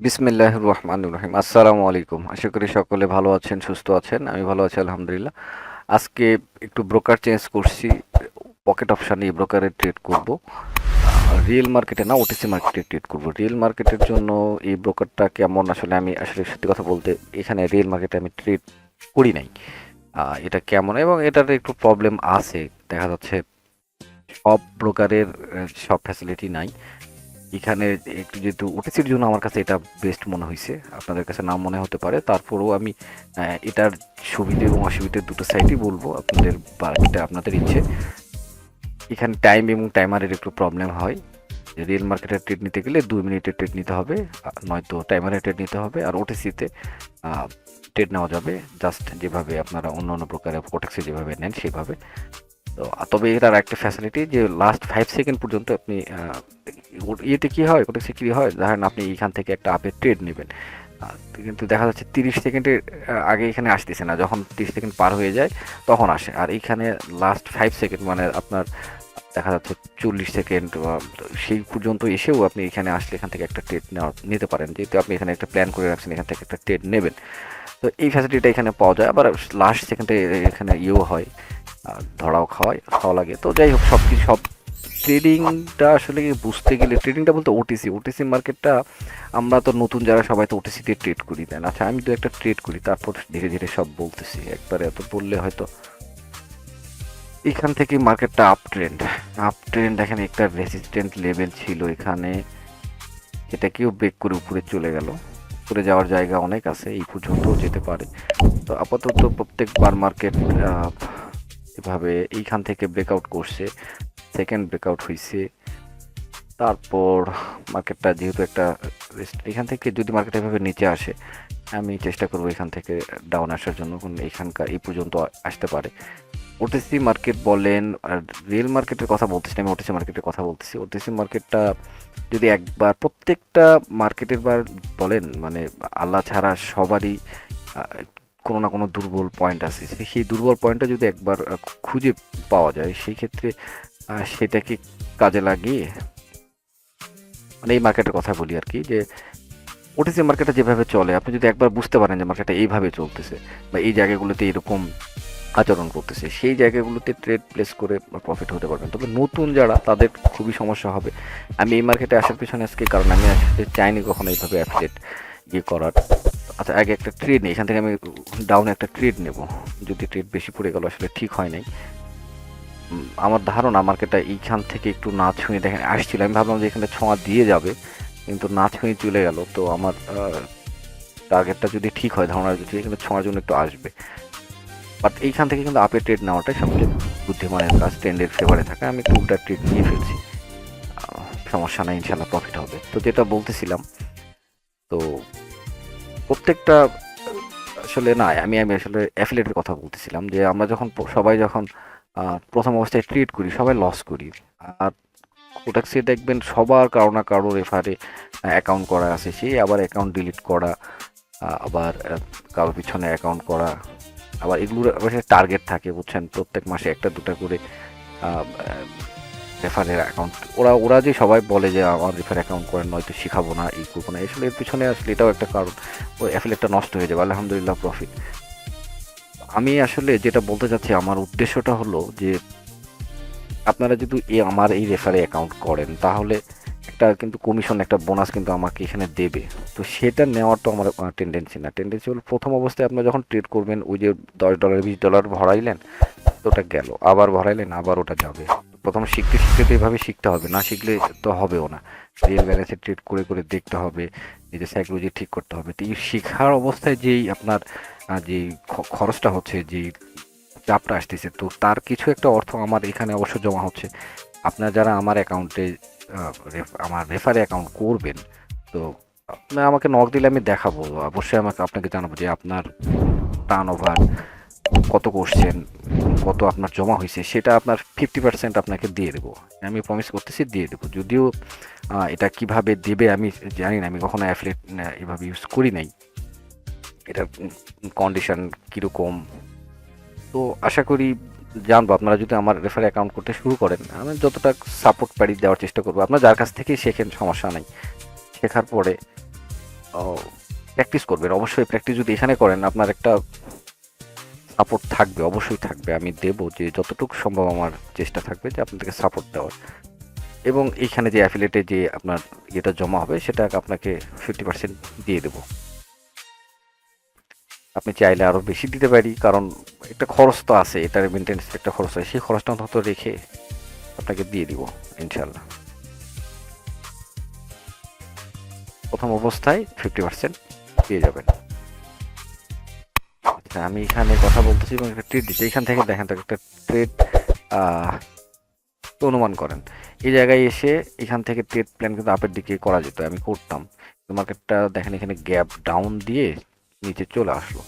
বিসমিল্লাহির রহমানির রহিম। আসসালামু আলাইকুম। আশা করি সকলে ভালো আছেন, সুস্থ আছেন। আমি ভালো আছি আলহামদুলিল্লাহ। আজকে একটু ব্রোকার চেঞ্জ করছি। পকেট অপশানে এই ব্রোকারে ট্রেড করব। রিয়েল মার্কেটে না, ওটিসি মার্কেটে ট্রেড করব। রিয়েল মার্কেটের জন্য এই ব্রোকারটা কেমন, আসলে আমি আসলে সত্যি কথা বলতে এখানে রিয়েল মার্কেটে আমি ট্রেড করি নাই। এটা কেমন এবং এটার একটু প্রবলেম আছে। দেখা যাচ্ছে সব ব্রোকারের সব ফ্যাসিলিটি নাই। এখানে একটু যেহেতু ওটিসির জন্য আমার কাছে এটা বেস্ট মনে হয়েছে, আপনাদের কাছে নাম মনে হতে পারে। তারপরেও আমি এটার সুবিধে এবং অসুবিধে দুটো সাইডই বলবো, আপনাদের বা এটা আপনাদের ইচ্ছে। এখানে টাইম এবং টাইমারের একটু প্রবলেম হয়। রিয়েল মার্কেটের ট্রেড নিতে গেলে 2 মিনিটের ট্রেড নিতে হবে, নয়তো টাইমারের ট্রেড নিতে হবে। আর ওটিসিতে ট্রেড নেওয়া যাবে জাস্ট যেভাবে আপনারা অন্য অন্য প্রকারের কোটেক্সে যেভাবে নেন সেভাবে। তো তবে এটার একটা ফ্যাসিলিটি যে লাস্ট 5 সেকেন্ড পর্যন্ত আপনি ইয়েতে কী হয়, কোটেক্সে কী হয়, ধরেন আপনি এখান থেকে একটা আপের ট্রেড নেবেন, কিন্তু দেখা যাচ্ছে 30 সেকেন্ডের আগে এখানে আসতেছে না। যখন 30 সেকেন্ড পার হয়ে যায় তখন আসে। আর এইখানে লাস্ট 5 সেকেন্ড মানে আপনার দেখা যাচ্ছে 40 সেকেন্ড সেই পর্যন্ত এসেও আপনি এখানে আসলে এখান থেকে একটা ট্রেড নিতে পারেন, যেহেতু আপনি এখানে একটা প্ল্যান করে রাখছেন এখান থেকে একটা ট্রেড নেবেন। তো এই ফ্যাসিলিটিটা এখানে পাওয়া যায়। আবার লাস্ট সেকেন্ডে এখানে ইয়েও হয়, ধরাও খাওয়া লাগে। তো যাই হোক, সব ট্রেডিংটা আসলে বুঝতে গেলে, ট্রেডিংটা বলতে ওটিসি মার্কেটটা, আমরা তো নতুন যারা সবাই তো ওটিসি দিয়ে ট্রেড করি, তাই না? আচ্ছা, আমি তো একটা ট্রেড করি, তারপর ধীরে ধীরে সব বলতেছি। একবারে এত বললে হয়তো। এখান থেকে মার্কেটটা আপ ট্রেন্ড এখানে একটা রেসিস্ট্যান্ট লেভেল ছিল এখানে, সেটাকেও ব্রেক করে উপরে চলে গেল। উপরে যাওয়ার জায়গা অনেক আছে, এই পর্যন্তও যেতে পারে। তো আপাতত প্রত্যেকবার মার্কেট এভাবে এইখান থেকে ব্রেকআউট করছে, সেকেন্ড ব্রেকআউট হয়েছে। তারপর মার্কেটটা যেহেতু একটা এখান থেকে যদি মার্কেট এভাবে নিচে আসে, আমি চেষ্টা করবো এখান থেকে ডাউন আসার জন্য, কারণ এখানকার এই পর্যন্ত আসতে পারে। ওটিসি মার্কেট বলেন আর রিয়েল মার্কেটের কথা বলতেছি না, আমি ওটিসি মার্কেটের কথা বলতেছি। ওটিসি মার্কেটটা যদি একবার, প্রত্যেকটা মার্কেটের বার বলেন, মানে আল্লাহ ছাড়া সবারই কোনো না কোনো দুর্বল পয়েন্ট আছে। সেই দুর্বল পয়েন্টটা যদি একবার খুঁজে পাওয়া যায়, সেই ক্ষেত্রে সেটাকে কাজে লাগিয়ে, মানে এই মার্কেটের কথা বলি আর কি, যে ওটিসি মার্কেটটা যেভাবে চলে, আপনি যদি একবার বুঝতে পারেন যে মার্কেটটা এইভাবে চলতেছে বা এই জায়গাগুলোতে এরকম আচরণ করতেছে, সেই জায়গাগুলোতে ট্রেড প্লেস করে প্রফিট হতে পারবেন। তবে নতুন যারা, তাদের খুবই সমস্যা হবে। আমি এই মার্কেটে আসার পিছনে আজকে কারণ, আমি আসলে চাইনি কখনো এইভাবে অ্যাফিলিয়েট করার। আচ্ছা, আগে একটা ট্রেড নেই, এখান থেকে আমি ডাউনে একটা ট্রেড নেব। যদি ট্রেড বেশি পড়ে গেল, আসলে ঠিক হয় নাই। আমার ধারণা মার্কেটটা এইখান থেকে একটু না ছুঁয়ে দেখেন আসছিল, আমি ভাবলাম যে এখানে ছোঁয়া দিয়ে যাবে, কিন্তু না ছুঁয়ে চলে গেল। তো আমার টার্গেটটা যদি ঠিক হয়, ধারণা যদি এখানে ছোঁয়ার জন্য একটু আসবে, বাট এইখান থেকে কিন্তু আপে ট্রেড নেওয়াটাই সবচেয়ে বুদ্ধিমানের কাজ, ট্রেন্ডের ফেভারে থাকা। আমি একটু উল্টা ট্রেড নিয়ে ফেলছি, সমস্যা নাই, ইনশাল্লাহ প্রফিট হবে। তো যেটা বলতেছিলাম, তো প্রত্যেকটা আসলে না, আমি আসলে অ্যাফিলিয়েটের কথা বলতেছিলাম, যে আমরা যখন সবাই যখন প্রথম অবস্থায় ট্রেড করি, সবাই লস করি। আর কোটাক্সে দেখবেন সবার কারো না কারো রেফারে অ্যাকাউন্ট করা আছে, সেই আবার অ্যাকাউন্ট ডিলিট করা, আবার কারোর পিছনে অ্যাকাউন্ট করা, আবার এগুলোর অবশ্যই টার্গেট থাকে, বুঝছেন, প্রত্যেক মাসে একটা দুটা করে রেফারের অ্যাকাউন্ট। ওরা যে সবাই বলে যে আমার রেফার অ্যাকাউন্ট করেন, নয়তো শিখাবো না, এই করবো না, আসলে এর পিছনে আসলে এটাও একটা কারণ। ওই অ্যাফিলিয়েটটা নষ্ট হয়ে যাবে, আলহামদুলিল্লাহ প্রফিট। আমি আসলে যেটা বলতে চাচ্ছি, আমার উদ্দেশ্যটা হলো যে আপনারা যদি আমার এই রেফারে অ্যাকাউন্ট করেন, তাহলে একটা কিন্তু কমিশন, একটা বোনাস কিন্তু আমাকে এখানে দেবে। তো সেটা নেওয়ার তো আমার টেন্ডেন্সি হলো, প্রথম অবস্থায় আপনারা যখন ট্রেড করবেন, ওই যে $10 $20 ভরাইলেন, তো ওটা গেল, আবার ভরাইলেন, আবার ওটা যাবে। প্রথম শিখতে শিখতে তো এভাবে শিখতে হবে, না শিখলে তো হবেও না। রিয়েল ব্যালেন্সে ট্রেড করে করে দেখতে হবে, নিজের সাইকোলজি ঠিক করতে হবে। তো এই শেখার অবস্থায় যেই আপনার যেই খরচটা হচ্ছে, যেই চাপটা আসতেছে, তো তার কিছু একটা অর্থ আমার এখানে অবশ্য জমা হচ্ছে। আপনারা যারা আমার অ্যাকাউন্টে আমার রেফারে অ্যাকাউন্ট করবেন, তো আপনারা আমাকে নক দিলে আমি দেখাবো, অবশ্যই আপনাকে জানাবো যে আপনার টার্ন ওভার কত করছেন, কত আপনার জমা হয়েছে, সেটা আপনার 50% আপনাকে দিয়ে দেবো। আমি প্রমিস করতেছি, দিয়ে দেবো। যদিও এটা কিভাবে দেবে আমি জানি না, আমি কখনো অ্যাফিলিয়েট এভাবে ইউজ করি নাই। এটার কন্ডিশন কীরকম, তো আশা করি জানবো। আপনারা যদি আমার রেফারে অ্যাকাউন্ট করতে শুরু করেন, আমি যতটা সাপোর্ট পারি দেওয়ার চেষ্টা করবো। আপনার যার কাছ থেকেই শেখেন, সমস্যা নাই। শেখার পরে প্র্যাকটিস করবেন অবশ্যই। প্র্যাকটিস যদি এখানে করেন আপনার একটা সাপোর্ট থাকবে, অবশ্যই থাকবে। আমি দেব যে যতটুকু সম্ভব আমার চেষ্টা থাকবে যে আপনাদেরকে সাপোর্ট দেওয়ার। এবং এইখানে যে অ্যাফিলিয়েটে যে আপনার ইয়েটা জমা হবে সেটা আপনাকে 50% দিয়ে দেবো। আপনি চাইলে আরও বেশি দিতে পারি, কারণ একটা খরচ তো আছে, এটার মেনটেন্স একটা খরচ হয়, সেই খরচটা অন্তত রেখে আপনাকে দিয়ে দিব ইনশাল্লাহ। প্রথম অবস্থায় 50% পেয়ে যাবেন। আচ্ছা, আমি এখানে কথা বলতেছি এবং একটা ট্রেড দিচ্ছি। এখান থেকে দেখেন তো একটা ট্রেড অনুমান করেন এই জায়গায় এসে এখান থেকে ট্রেড প্ল্যান কিন্তু আপের দিকে করা যেত, আমি করতাম। মার্কেটটা দেখেন এখানে গ্যাপ ডাউন দিয়ে নিচে চলে আসলো,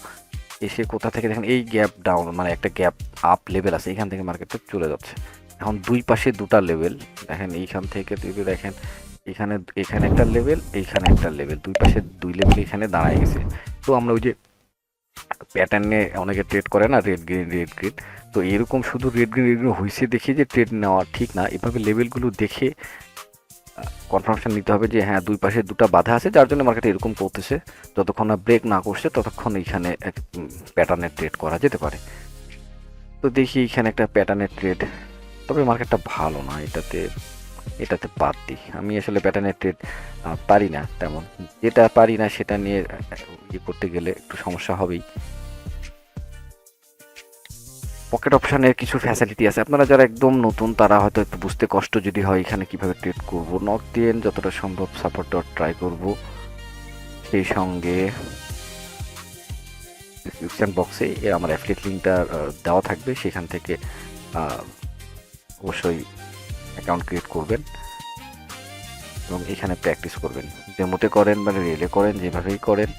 এসে কোথা থেকে দেখেন এই গ্যাপ ডাউন মানে একটা গ্যাপ আপ লেভেল আছে, এখান থেকে মার্কেটটা চলে যাচ্ছে। এখন দুই পাশে দুটা লেভেল দেখেন, এইখান থেকে যদি দেখেন এখানে এখানে একটা লেভেল, এইখানে একটা লেভেল, দুই পাশে দুই লেভেল এখানে দাঁড়ায় গেছে। তো আমরা ওই যে প্যাটার্নে অনেকে ট্রেড করে না, রেড গ্রিন রেড গ্রিন, তো এরকম শুধু রেড গ্রিন রেড গ্রিন হয়েছে দেখে যে ট্রেড নেওয়া ঠিক না। এভাবে লেভেলগুলো দেখে কনফার্মেশন নিতে হবে যে হ্যাঁ দুই পাশে দুটা বাধা আছে, যার জন্য মার্কেট এরকম করতেছে। যতক্ষণ না ব্রেক না করছে ততক্ষণ এইখানে প্যাটার্নের ট্রেড করা যেতে পারে। তো দেখি এইখানে একটা প্যাটার্নের ট্রেড, তবে মার্কেটটা ভালো না, এটাতে বাদ দিই। আমি আসলে প্যাটার্নের ট্রেড পারি না তেমন, যেটা পারি না সেটা নিয়ে ইয়ে করতে গেলে একটু সমস্যা হবেই। পকেট অপশনের কিছু ফ্যাসিলিটি আছে, আপনারা যারা একদম নতুন তারা হয়তো একটু বুঝতে কষ্ট যদি হয় এখানে কিভাবে ট্রেড করব। নক দিয়ে যতটা সম্ভব সাপোর্ট দেওয়ার ট্রাই করব। সেই সঙ্গে ডিসক্রিপশন বক্সে আমার অ্যাফিলিয়েট লিঙ্কটা দেওয়া থাকবে, সেখান থেকে অবশ্যই অ্যাকাউন্ট ক্রিয়েট করবেন এবং এখানে প্র্যাকটিস করবেন। ডেমোতে করেন মানে রিয়েলে করেন, যেভাবেই করেন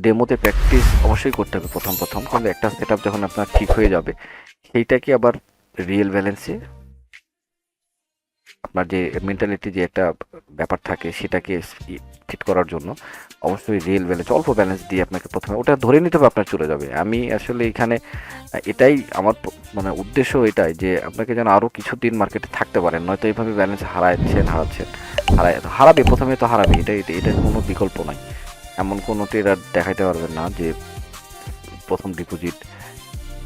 ডেমোতে প্র্যাকটিস অবশ্যই করতে হবে প্রথম প্রথম, কিন্তু একটা সেটআপ যখন আপনার ঠিক হয়ে যাবে সেইটাকে আবার রিয়েল ব্যালেন্সে আপনার যে মেন্টালিটি যে একটা ব্যাপার থাকে সেটাকে ফিট করার জন্য অবশ্যই রিয়েল ব্যালেন্স, অল্প ব্যালেন্স দিয়ে আপনাকে প্রথমে ওটা ধরে নিতে হবে, আপনার চলে যাবে। আমি আসলে এখানে এটাই আমার মানে উদ্দেশ্য এটাই যে আপনাকে যেন আরও কিছুদিন মার্কেটে থাকতে পারেন, নয়তো এইভাবে ব্যালেন্স হারাচ্ছেন হারাবে, প্রথমে তো হারাবে, এটা কোনো বিকল্প নাই। এমন কোনো ট্রেডার দেখাইতে পারবেন না যে প্রথম ডিপোজিট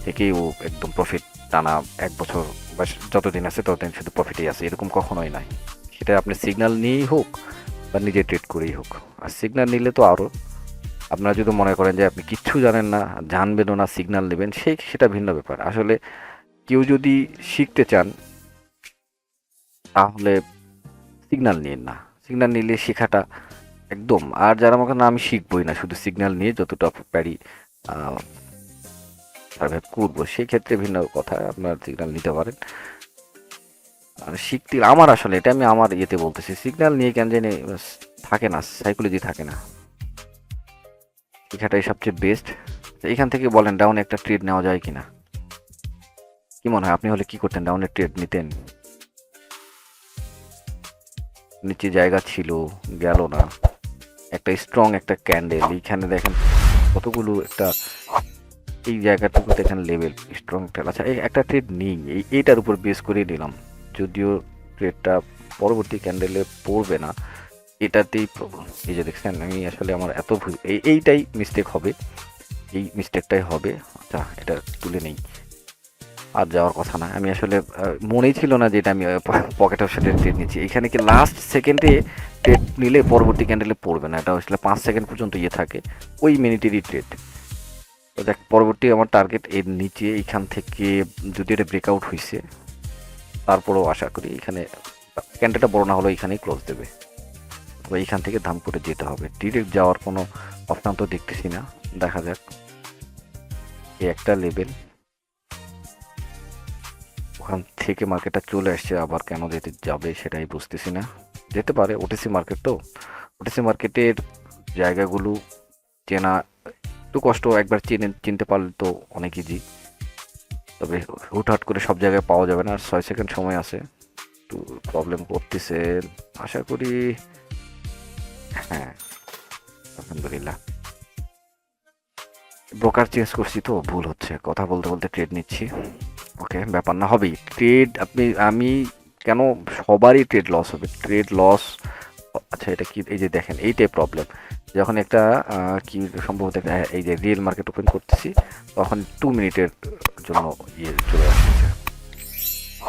থেকেই ও একদম প্রফিট টানা এক বছর বা যতদিন আছে ততদিন শুধু প্রফিটেই আছে, এরকম কখনোই নাই। সেটা আপনি সিগন্যাল নিয়েই হোক বা নিজে ট্রেড করেই হোক। আর সিগন্যাল নিলে তো আরও, আপনারা যদি মনে করেন যে আপনি কিচ্ছু জানেন না, জানবেনও না, সিগন্যাল নেবেন, সেটা ভিন্ন ব্যাপার। আসলে কেউ যদি শিখতে চান তাহলে সিগন্যাল নিন না, সিগন্যাল নিলে শেখাটা একদম। আর যারা আমাকে না আমি শিখবই না, শুধু সিগন্যাল নিয়ে যতটা পারি সার্ভাইভ করবো, সেক্ষেত্রে ভিন্ন কথা, আপনার সিগন্যাল নিতে পারেন। আর শিখতে আমার আসলে এটা আমি আমার ইয়েতে বলতেছি, সিগন্যাল নিয়ে কেন জানি থাকে না, সাইকোলজি থাকে না, শেখাটাই সবচেয়ে বেস্ট। এখান থেকে বলেন ডাউনে একটা ট্রেড নেওয়া যায় কিনা, কি মনে হয় আপনি হলে কি করতেন? ডাউনের ট্রেড নিতেন? নিচে জায়গা ছিল, গেল না, একটা স্ট্রং একটা ক্যান্ডেল, এইখানে দেখেন কতগুলো একটা এই জায়গাটুকু দেখেন লেভেল স্ট্রং একটা। আচ্ছা একটা ট্রেড নিই, এইটার উপর বেস করে নিলাম, যদিও ট্রেডটা পরবর্তী ক্যান্ডেলে পড়বে না, এটাতেই এই যে দেখছেন আমি আসলে আমার এত এইটাই মিস্টেক হবে, এই মিস্টেকটাই হবে। আচ্ছা এটা তুলে নেই, আর যাওয়ার কথা না। আমি আসলে মনেই ছিল না যে এটা আমি পকেট অপশনের ট্রেড নিচ্ছি। এখানে কি লাস্ট সেকেন্ডে ট্রেড নিলে পরবর্তী ক্যান্ডেলে পড়বে না, এটা আসলে 5 সেকেন্ড পর্যন্ত ইয়ে থাকে, ওই মিনিটেরই ট্রেড। তো দেখ পরবর্তী আমার টার্গেট এর নিচে, এইখান থেকে যদি এটা ব্রেকআউট হয়েছে তারপরেও আশা করি এখানে ক্যান্ডেলটা বড় না হলেও এখানেই ক্লোজ দেবে, তবে এইখান থেকে দাম করে যেতে হবে। ডিরেক্ট যাওয়ার কোনো অপশান তো দেখতেছি না, দেখা যাক। এই একটা লেভেল, ওখান থেকে মার্কেটটা চলে আসছে, আবার কেন যেতে যাবে সেটাই বুঝতেছি না। যেতে পারে, ওটিসি মার্কেট তো, ওটিসি মার্কেটের জায়গাগুলো চেনা একটু কষ্ট, একবার চিনতে পারলে তো অনেক ইজি, তবে হুটহাট করে সব জায়গায় পাওয়া যাবে না। আর 6 সেকেন্ড সময় আছে, একটু প্রবলেম করতেছে, আশা করি হ্যাঁ আলহামদুলিল্লাহ। ব্রোকার চেঞ্জ করছি তো ভুল হচ্ছে, কথা বলতে বলতে ট্রেড নিচ্ছি। ওকে ব্যাপার না, হবেই ট্রেড। আমি কেন সবারই ট্রেড লস হবে, ট্রেড লস। আচ্ছা আচ্ছা এটা কি, এই যে দেখেন এইটাই প্রবলেম, যখন একটা কি সম্ভবত এই যে রিয়েল মার্কেট ওপেন করতেছি তখন 2 মিনিটের জন্য চলে আসছে।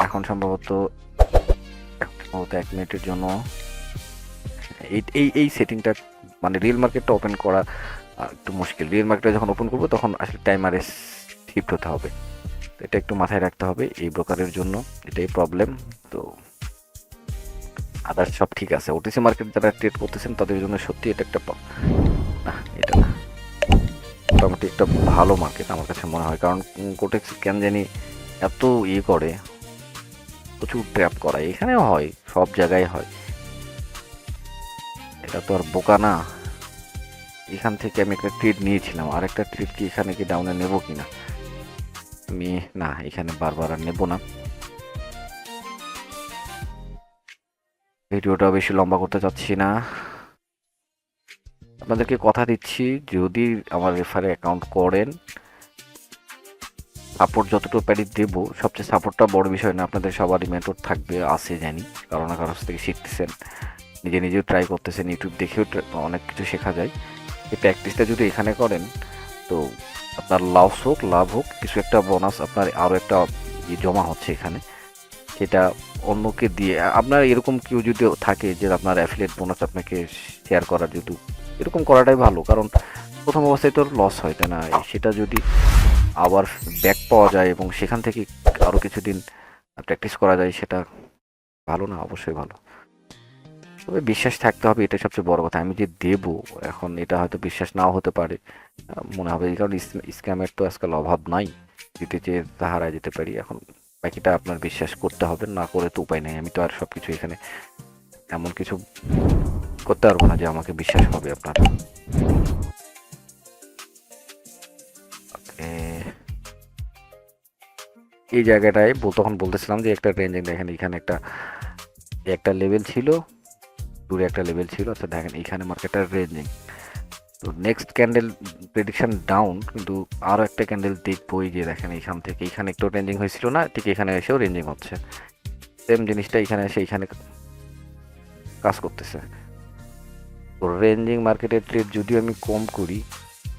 এখন সম্ভবত 1 মিনিটের জন্য এই এই এই সেটিংটা, মানে রিয়েল মার্কেটটা ওপেন করা একটু মুশকিল। রিয়েল মার্কেটটা যখন ওপেন করবো তখন আসলে টাইমারে শিফট হতে হবে, এটা একটু মাথায় রাখতে হবে এই ব্রোকারের জন্য, এটাই প্রবলেম। তো আদার্স সব ঠিক আছে। ওটিসি মার্কেট যারা ট্রেড করতেছেন তাদের জন্য সত্যি এটা একটা না, এটা না, মোটামুটি একটা ভালো মার্কেট আমার কাছে মনে হয়, কারণ কোটেক্স কেন জানি এত করে, প্রচুর ট্র্যাপ করা, এখানেও হয়, সব জায়গায় হয়, এটা তো আর বোকা না। এখান থেকে আমি একটা ট্রেড নিয়েছিলাম, আর একটা ট্রেড কি এখানে কি ডাউনে নেব কিনা আমি, না এখানে বারবার আর নেব না। ভিডিওটা বেশি লম্বা করতে চাচ্ছি না, আপনাদেরকে কথা দিচ্ছি যদি আমার রেফারে অ্যাকাউন্ট করেন, সাপোর্ট যতটুকু প্যারি দেবো, সবচেয়ে সাপোর্টটা বড় বিষয় না, আপনাদের সবারই মেথড থাকবে, আছে জানি, কারো না কারোর থেকে শিখতেছেন, নিজে নিজেও ট্রাই করতেছেন, ইউটিউব দেখেও অনেক কিছু শেখা যায়। এই প্র্যাকটিসটা যদি এখানে করেন তো আপনার লস হোক লাভ হোক কিছু একটা বোনাস আপনার আরও একটা জমা হচ্ছে এখানে, সেটা অন্যকে দিয়ে, আপনার এরকম কেউ যদি থাকে যে আপনার অ্যাফিলিয়েট বোনাস আপনাকে শেয়ার করার, যেহেতু এরকম করাটাই ভালো, কারণ প্রথম অবস্থায় তো লস হয়, তাই না, সেটা যদি আবার ব্যাক পাওয়া যায় এবং সেখান থেকে আরও কিছুদিন প্র্যাকটিস করা যায়, সেটা ভালো না, অবশ্যই ভালো। তবে বিশ্বাস থাকতে হবে, এটা সবচেয়ে বড় কথা। আমি যে দেব এখন, এটা হয়তো বিশ্বাস নাও হতে পারে, মনে হবে, কারণ স্ক্যামের তো আজকাল অভাব নাই, দিতে চেয়ে হারায় যেতে পারি। এখন বাকিটা আপনার বিশ্বাস করতে হবে, না করে তো উপায় নেই, আমি তো আর সব কিছু এখানে এমন কিছু করতে পারবো না যে আমাকে বিশ্বাস হবে আপনার। এই জায়গাটায় তখন বলতেছিলাম যে একটা রেঞ্জিং দেখেন, এখানে একটা লেভেল ছিল, দূরে একটা লেভেল ছিল, আচ্ছা দেখেন এইখানে মার্কেটের রেঞ্জিং, তো নেক্সট ক্যান্ডেল প্রেডিকশন ডাউন, কিন্তু আরও একটা ক্যান্ডেল দেখবো, এই যে দেখেন এইখান থেকে, এইখানে একটু রেঞ্জিং হয়েছিল না, ঠিক এখানে এসেও রেঞ্জিং হচ্ছে, সেম জিনিসটা এখানে এসে এইখানে কাজ করতেছে। তো রেঞ্জিং মার্কেটের ট্রেড যদিও আমি কম করি,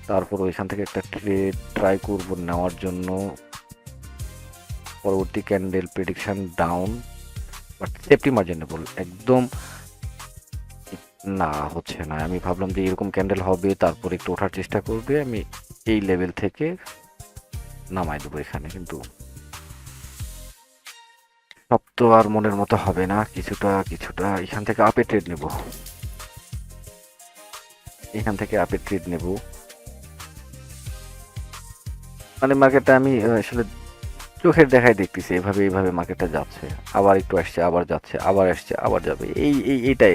তারপর ওইখান থেকে একটা ট্রেড ট্রাই করবো নেওয়ার জন্য, পরবর্তী candle prediction down, but safety মার্জিনেবল একদম না, হচ্ছে না। আমি ভাবলাম যে এরকম ক্যান্ডেল হবে, তারপর একটু ওঠার চেষ্টা করবে, আমি এই লেভেল থেকে নামাই দেবো এখানে, কিন্তু সব তো আর মনের মতো হবে না, কিছুটা কিছুটা এখান থেকে আপে ট্রেড নেব, এখান থেকে আপে ট্রেড নেব, মানে মার্কেটটা আমি আসলে চোখের দেখায় দেখতেছি, এইভাবে মার্কেটটা যাচ্ছে, আবার একটু আসছে, আবার যাচ্ছে, আবার আসছে, আবার যাবে,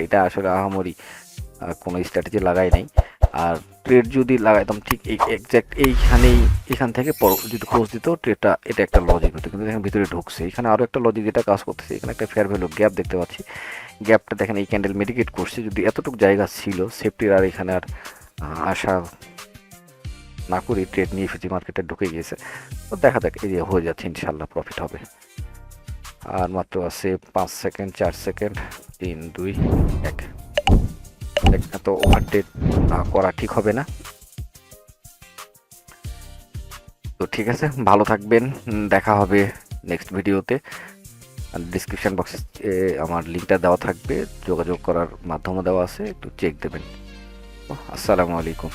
এটা আসলে আহামরি কোনো স্ট্র্যাটেজি লাগাই নাই। আর ট্রেড যদি লাগাইতাম ঠিক এই এক্স্যাক্ট এখান থেকে যদি ক্লোজ দিত ট্রেডটা, এটা একটা লজিক হতো, কিন্তু দেখেন ভিতরে ঢুকছে, এখানে আরও একটা লজিক যেটা কাজ করতেছে, এখানে একটা ফেয়ার ভ্যালু গ্যাপ দেখতে পাচ্ছি, গ্যাপটা দেখেন এই ক্যান্ডেল মেডিকেট করছে, যদি এতটুকু জায়গা ছিল সেফটির, আর এখানে আর আশা না করি ট্রেড নিয়ে এসেছি, মার্কেটে ঢুকে গিয়েছে, তো দেখা যাক, এই যে হয়ে যাচ্ছে, ইনশাল্লাহ প্রফিট হবে। আর মাত্র আছে 5 সেকেন্ড, 4 সেকেন্ড, 3 2 1, এত ওভারটেক করা ঠিক হবে না। তো ঠিক আছে, ভালো থাকবেন, দেখা হবে নেক্সট ভিডিওতে। ডিসক্রিপশন বক্সে আমার লিঙ্কটা দেওয়া থাকবে, যোগাযোগ করার মাধ্যমও দেওয়া আছে, একটু চেক দেবেন। আসসালামু আলাইকুম।